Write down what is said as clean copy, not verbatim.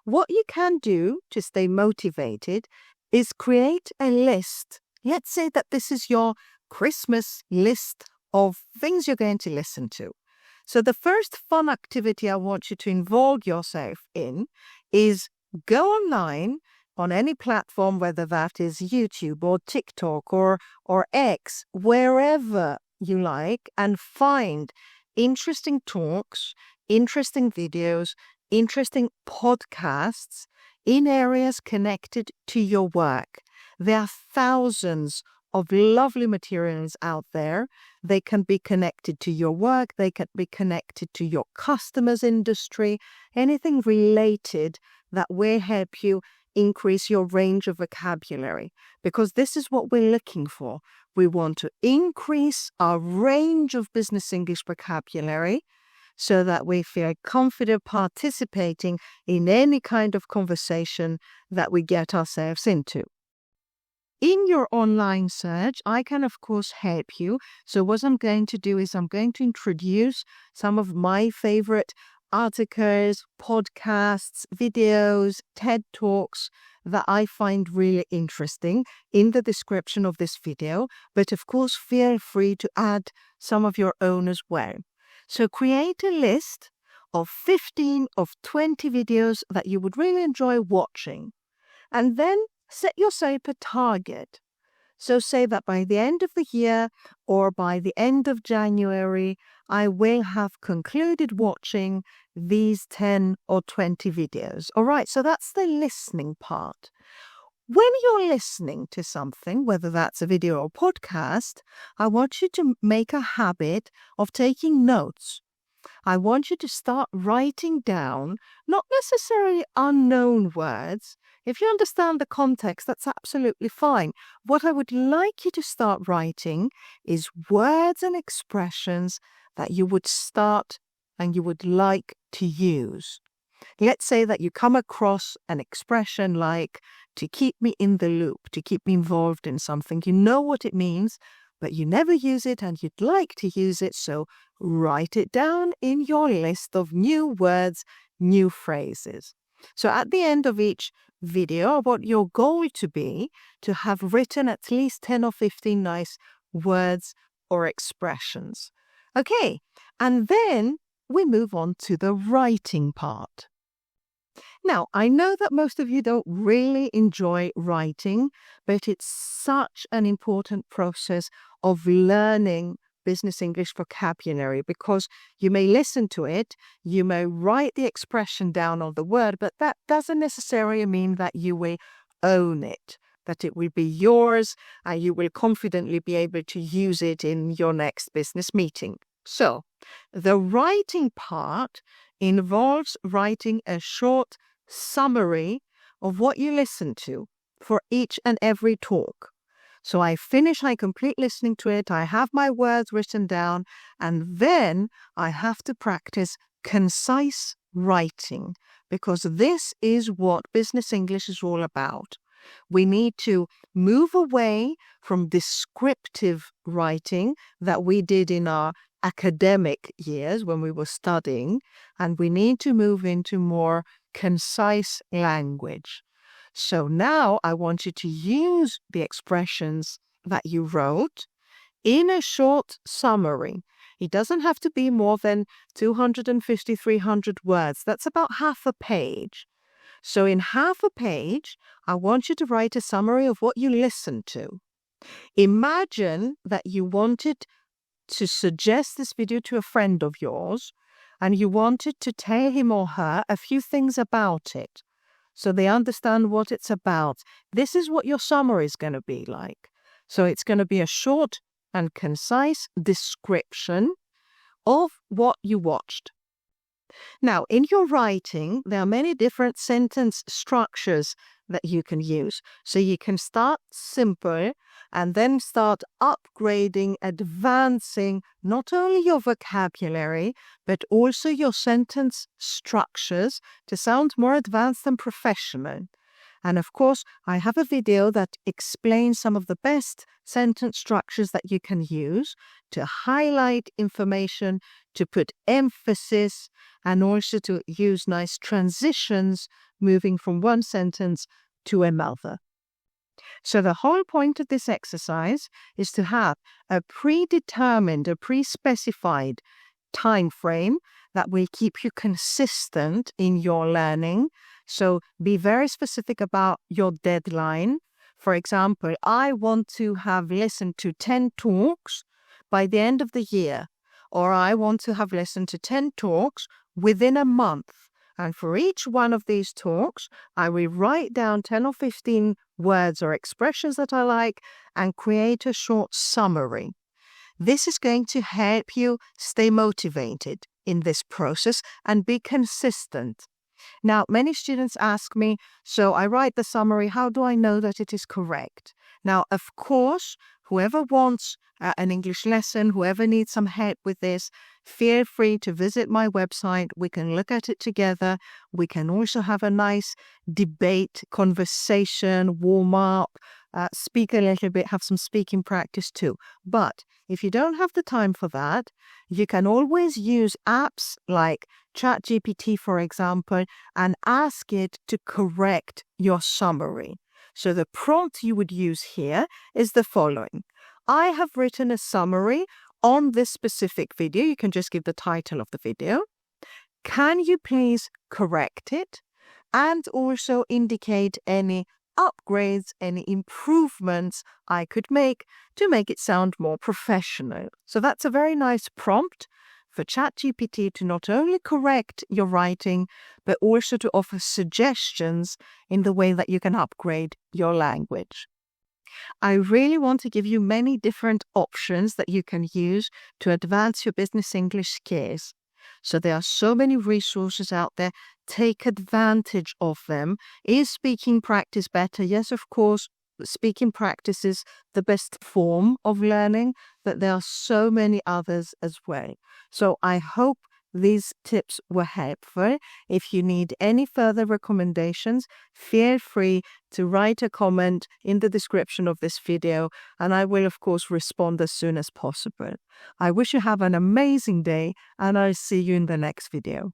what you can do to stay motivated is create a list. Let's say that this is your Christmas list of things you're going to listen to. So the first fun activity I want you to involve yourself in is go online on any platform, whether that is YouTube or TikTok or X, wherever you like, and find interesting talks, interesting videos, interesting podcasts in areas connected to your work. There are thousands of lovely materials out there. They can be connected to your work. They can be connected to your customers' industry, anything related that will help you increase your range of vocabulary, because this is what we're looking for. We want to increase our range of business English vocabulary so that we feel confident participating in any kind of conversation that we get ourselves into. In your online search, I can, of course, help you. So what I'm going to do is I'm going to introduce some of my favorite articles, podcasts, videos, TED Talks that I find really interesting in the description of this video. But of course, feel free to add some of your own as well. So create a list of 15 of 20 videos that you would really enjoy watching. And then set yourself a target. So say that by the end of the year or by the end of January, I will have concluded watching these 10 or 20 videos. All right, so that's the listening part. When you're listening to something, whether that's a video or podcast, I want you to make a habit of taking notes. I want you to start writing down, not necessarily unknown words. If you understand the context, that's absolutely fine. What I would like you to start writing is words and expressions that you would start and you would like to use. Let's say that you come across an expression like to keep me in the loop, to keep me involved in something. You know what it means, but you never use it and you'd like to use it. So write it down in your list of new words, new phrases. So at the end of each video, I want your goal to be to have written at least 10 or 15 nice words or expressions. Okay, and then we move on to the writing part. Now, I know that most of you don't really enjoy writing, but it's such an important process of learning business English vocabulary, because you may listen to it, you may write the expression down on the word, but that doesn't necessarily mean that you will own it, that it will be yours and you will confidently be able to use it in your next business meeting. So, the writing part involves writing a short summary of what you listen to for each and every talk. So I complete listening to it, I have my words written down, and then I have to practice concise writing, because this is what business English is all about. We need to move away from descriptive writing that we did in our academic years when we were studying, and we need to move into more concise language. So now I want you to use the expressions that you wrote in a short summary. It doesn't have to be more than 250, 300 words. That's about half a page. So in half a page, I want you to write a summary of what you listened to. Imagine that you wanted to suggest this video to a friend of yours, and you wanted to tell him or her a few things about it, so they understand what it's about. This is what your summary is going to be like. So it's going to be a short and concise description of what you watched. Now, in your writing, there are many different sentence structures that you can use. So you can start simple and then start upgrading, advancing not only your vocabulary, but also your sentence structures to sound more advanced and professional. And of course, I have a video that explains some of the best sentence structures that you can use to highlight information, to put emphasis, and also to use nice transitions moving from one sentence to another. So the whole point of this exercise is to have a predetermined, a pre-specified time frame that will keep you consistent in your learning. So be very specific about your deadline. For example, I want to have listened to 10 talks by the end of the year, or I want to have listened to 10 talks within a month. And for each one of these talks, I will write down 10 or 15 words or expressions that I like and create a short summary. This is going to help you stay motivated in this process and be consistent. Now, many students ask me, so I write the summary, how do I know that it is correct? Now, of course, whoever wants an English lesson, whoever needs some help with this, feel free to visit my website. We can look at it together. We can also have a nice debate, conversation, warm up, speak a little bit, have some speaking practice too. But if you don't have the time for that, you can always use apps like ChatGPT, for example, and ask it to correct your summary. So the prompt you would use here is the following. I have written a summary on this specific video. You can just give the title of the video. Can you please correct it and also indicate any upgrades, any improvements I could make to make it sound more professional? So that's a very nice prompt for ChatGPT to not only correct your writing, but also to offer suggestions in the way that you can upgrade your language. I really want to give you many different options that you can use to advance your business English skills. So there are so many resources out there. Take advantage of them. Is speaking practice better? Yes, of course. Speaking practice is the best form of learning, but there are so many others as well. So I hope these tips were helpful. If you need any further recommendations, feel free to write a comment in the description of this video, and I will, of course, respond as soon as possible. I wish you have an amazing day, and I'll see you in the next video.